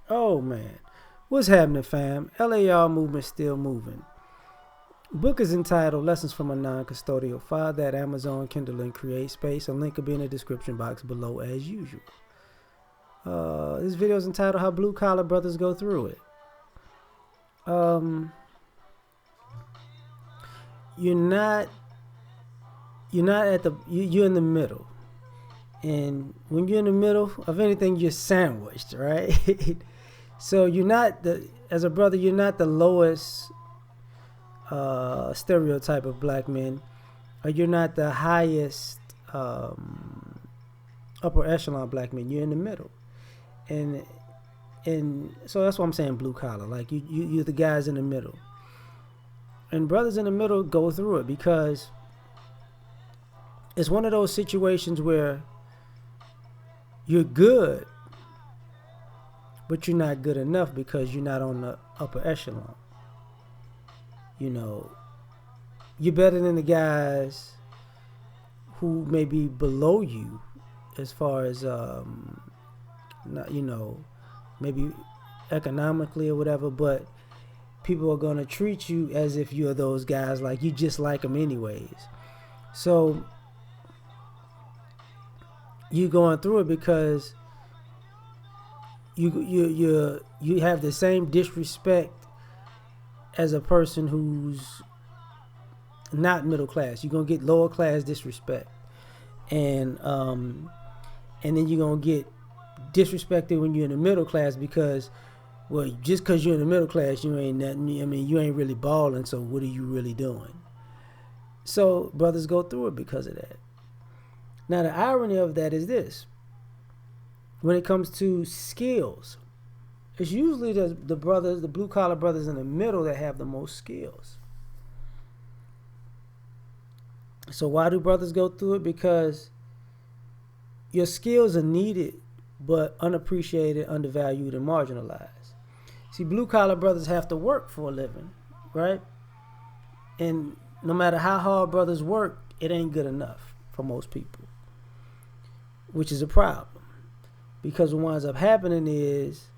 Oh man, what's happening, fam? L.A.R. movement still moving. Book is entitled "Lessons from a Non-Custodial Father" at Amazon, Kindle, and Create Space. A link will be in the description box below as usual. This video is entitled "How Blue Collar Brothers Go Through It." Um, you're not you're in the middle, and when you're in the middle of anything, you're sandwiched, right? So you're not as a brother, you're not the lowest stereotype of black men, or you're not the highest upper echelon black men. You're in the middle, and so that's why I'm saying blue collar. Like you're the guys in the middle, and brothers in the middle go through it because it's one of those situations where you're good, but you're not good enough because you're not on the upper echelon. You know, you're better than the guys who may be below you as far as not, maybe economically or whatever, but people are going to treat you as if you're those guys, like you just like them anyways. So you going through it because you have the same disrespect as a person who's not middle class. You're gonna get lower class disrespect, and then you're gonna get disrespected when you're in the middle class because, well, just because you're in the middle class, you ain't nothing. I mean, you ain't really balling. So what are you really doing? So brothers go through it because of that. Now the irony of that is this: when it comes to skills, it's usually the brothers, the blue collar brothers in the middle that have the most skills. So why do brothers go through it? Because your skills are needed, but unappreciated, undervalued, and marginalized. See, blue collar brothers have to work for a living, right? And no matter how hard brothers work, it ain't good enough for most people, which is a problem. Because what winds up happening is,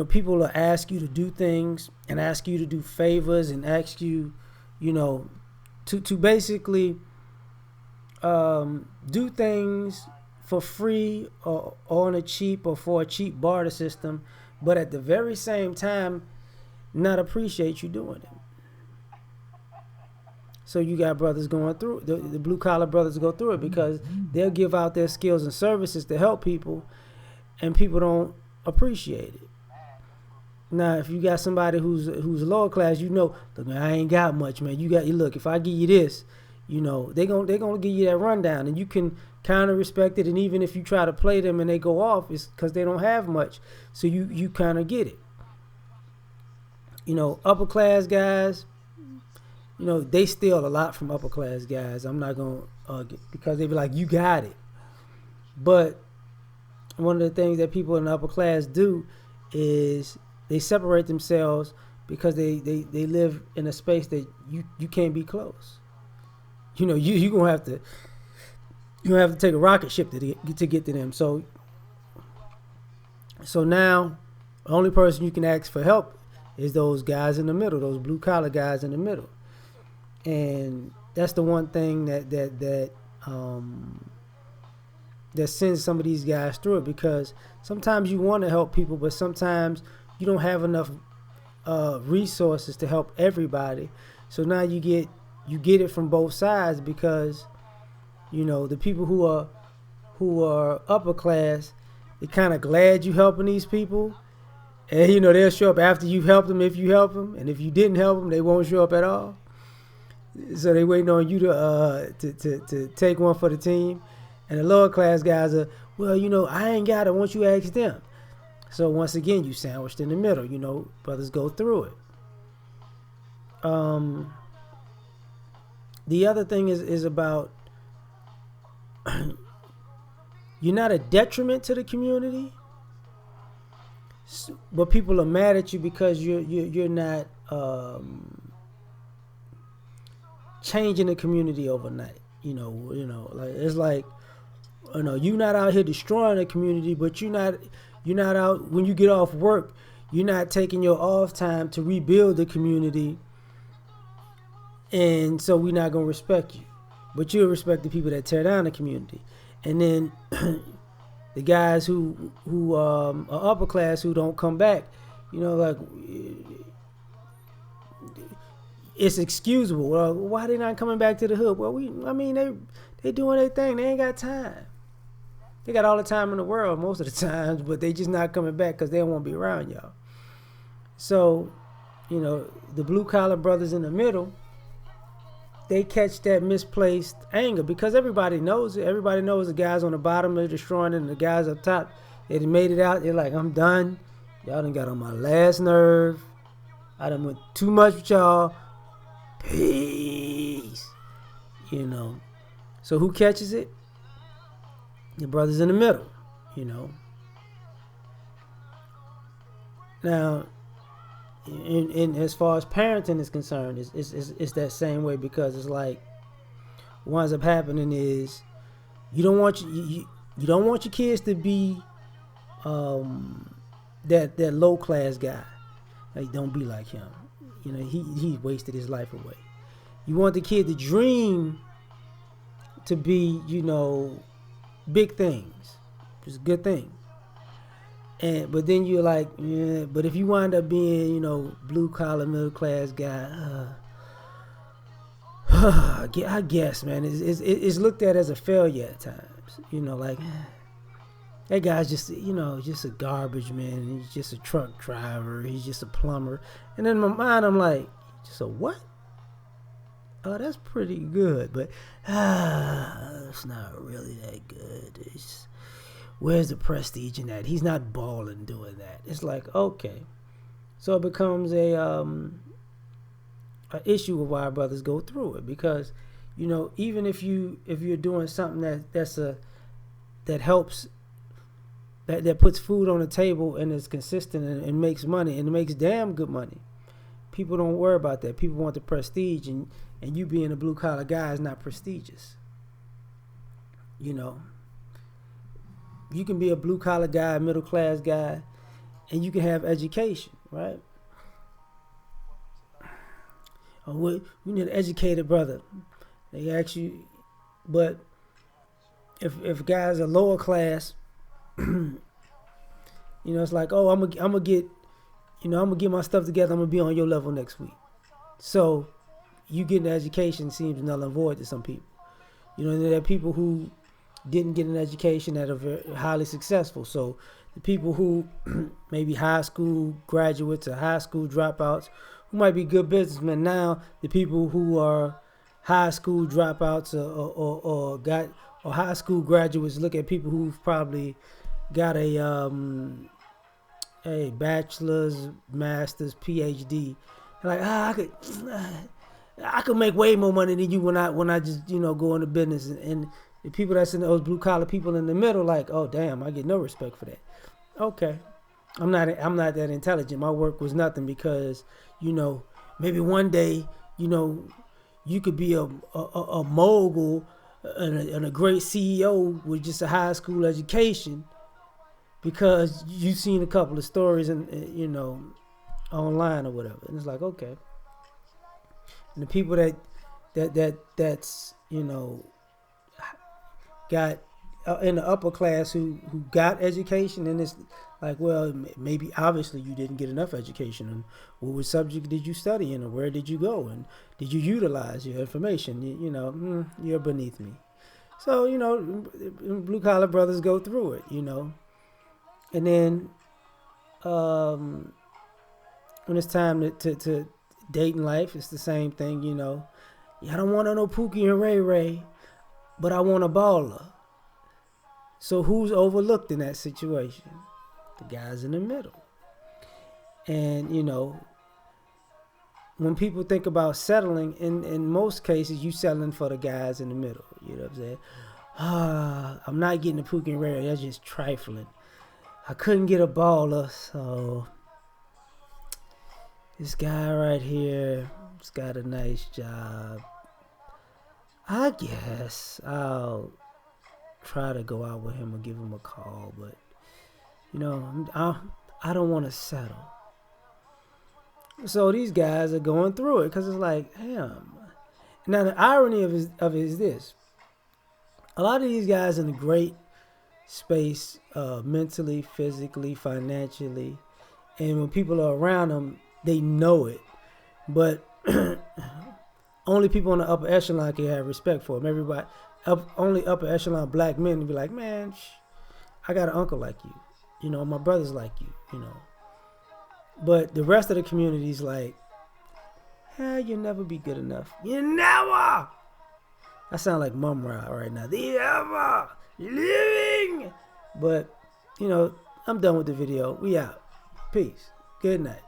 people will ask you to do things and ask you to do favors and ask you, to basically do things for free or on a cheap or for a cheap barter system, but at the very same time, not appreciate you doing it. So you got brothers going through it. The blue collar brothers go through it because they'll give out their skills and services to help people, and people don't appreciate it. Now, if you got somebody who's lower class, look, man, I ain't got much, man. Look, if I give you this, they gonna give you that rundown, and you can kind of respect it. And even if you try to play them and they go off, it's because they don't have much, so you kind of get it. Upper class guys, they steal a lot from upper class guys. I'm not gonna argue because they be like, you got it. But one of the things that people in the upper class do is they separate themselves because they live in a space that you can't be close. You gonna have to take a rocket ship to get to them. So now the only person you can ask for help is those guys in the middle, those blue collar guys in the middle. And that's the one thing that sends some of these guys through it, because sometimes you want to help people, but sometimes you don't have enough resources to help everybody. So now you get it from both sides, because the people who are upper class, they're kind of glad you helping these people, and they'll show up after you've helped them if you help them, and if you didn't help them, they won't show up at all. So they waiting on you to take one for the team. And the lower class guys are, well, I ain't got it once you ask them. So once again, you sandwiched in the middle. Brothers go through it. The other thing is about you're not a detriment to the community, but people are mad at you because you're not changing the community overnight. Like it's like, you're not out here destroying the community, but you're You're not out when you get off work. You're not taking your off time to rebuild the community, and so we're not gonna respect you. But you'll respect the people that tear down the community, and then the guys who are upper class who don't come back. Like it's excusable. Well, why they not coming back to the hood? Well, they doing their thing. They ain't got time. They got all the time in the world most of the times, but they just not coming back because they don't want to be around y'all. So, the blue collar brothers in the middle, they catch that misplaced anger because everybody knows it. Everybody knows the guys on the bottom are destroying it and the guys up top, they done made it out. They're like, I'm done. Y'all done got on my last nerve. I done went too much with y'all. Peace. So who catches it? The brothers in the middle, Now, in as far as parenting is concerned, it's that same way because it's like what winds up happening is you don't want your kids to be that low class guy. Like, don't be like him. He wasted his life away. You want the kid to dream to be, big things. It's a good thing. But then you're like, yeah, but if you wind up being, blue collar, middle class guy, I guess, man, it's looked at as a failure at times. Like that guy's just, just a garbage man. He's just a truck driver. He's just a plumber. And in my mind, I'm like, just a what? Oh, that's pretty good, but it's not really that good. Where's the prestige in that? He's not balling doing that. It's like, okay. So it becomes a issue of why brothers go through it because, even if you're doing something that helps, that puts food on the table and is consistent and makes money and makes damn good money, people don't worry about that. People want the prestige, and you being a blue collar guy is not prestigious. You can be a blue collar guy, middle class guy, and you can have education, right? We need an educated brother. They ask you, but if guys are lower class, it's like, oh, I'm gonna get my stuff together. I'm gonna be on your level next week. So you getting an education seems null and void to some people. There are people who didn't get an education that are very highly successful. So the people who maybe high school graduates or high school dropouts who might be good businessmen now, the people who are high school dropouts or high school graduates look at people who've probably got a bachelor's, master's, PhD. Like, I could make way more money than you when I just go into business, and the people that's in those blue collar people in the middle, like, oh damn, I get no respect for that. Okay, I'm not that intelligent. My work was nothing because maybe one day you could be a mogul and a great CEO with just a high school education because you've seen a couple of stories and online or whatever, and it's like, okay. And the people that's got in the upper class who got education, and it's like, well, maybe obviously you didn't get enough education, and what subject did you study in, or where did you go, and did you utilize your information? You're beneath me. So blue collar brothers go through it, and then when it's time to date in life, it's the same thing, I don't want no Pookie and Ray Ray, but I want a baller. So who's overlooked in that situation? The guys in the middle. And, when people think about settling, in most cases, you settling for the guys in the middle. You know what I'm saying? I'm not getting a Pookie and Ray Ray. That's just trifling. I couldn't get a baller, so this guy right here has got a nice job. I guess I'll try to go out with him or give him a call, but You know, I don't want to settle. So these guys are going through it because it's like, damn. Now the irony of it is this: a lot of these guys in a great space, mentally, physically, financially, and when people are around them, they know it. But only people in the upper echelon can have respect for them. Everybody, only upper echelon black men will be like, man, I got an uncle like you. You know, my brother's like you. You know, but the rest of the community's like, hell, you'll never be good enough. You never. I sound like Mum Ra right now. The ever living. But, you know, I'm done with the video. We out. Peace. Good night.